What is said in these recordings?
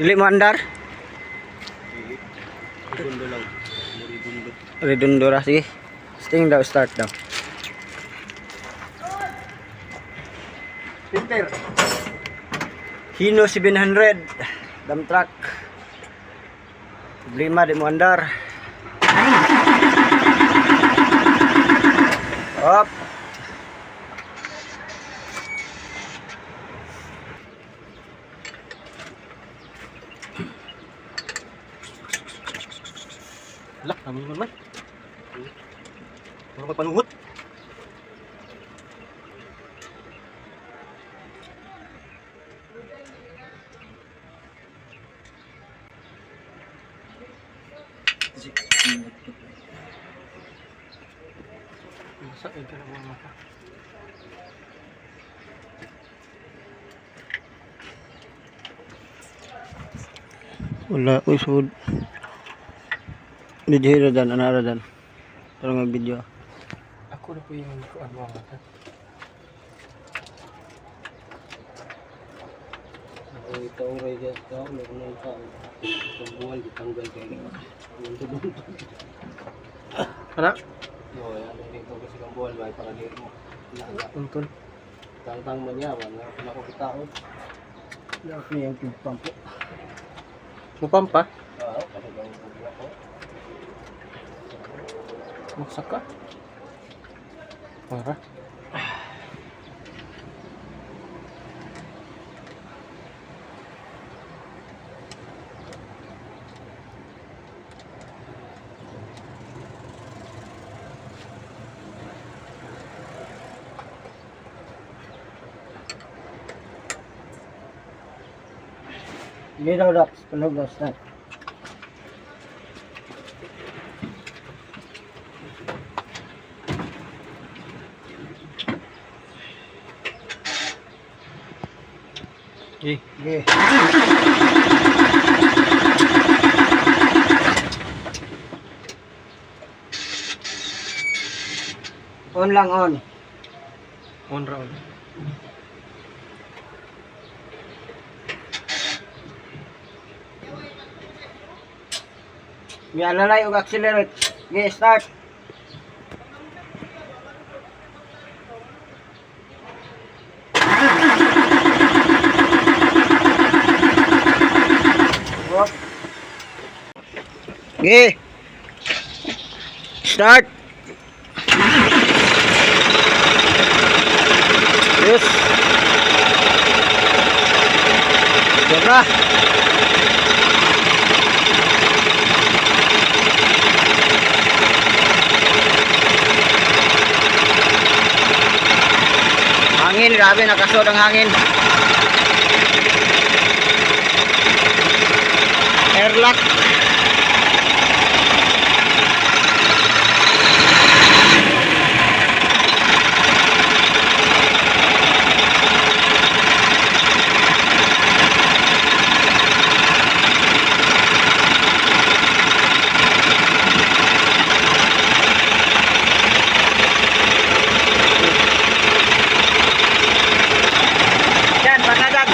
Dili mo andar? Redondo lang. Redondo. Redondo ra, sige. Sting daw, start daw. Pinter. Hino 700. Dump truck. Problema di mo andar. Hop. Lah, kami naman. Mga magpanuhot. Saan ka naman maka? Wala, usod. Video dan, anara dan. Pero nga video. Ako na po yung kuan mo maka. Ako ito ang radyo tao, meron na yung tao. Pagbuwal, ditanggal kayo. Ano? Yo, yan dito kasi kang buwal ba para dito mo. Untun. Tang man yaman, na ko kitao. Dapat niya yung pampo. Mupampa? Oo, kasi gawin ko. Maksak ka? Para? Hindi daw dapat. Panog daw start. Okay. Okay. On lang on. On round. May alalay og accelerate. Okay, start. Hop. Okay. Start. Yes. Dobra. Hangin, grabe nakasod ang hangin. Airlock. Yan, panadag.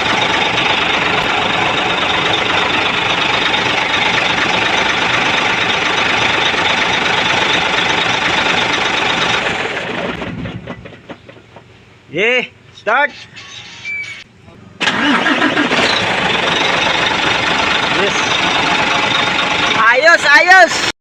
Yeah, start. Yes. Ayos, ayos.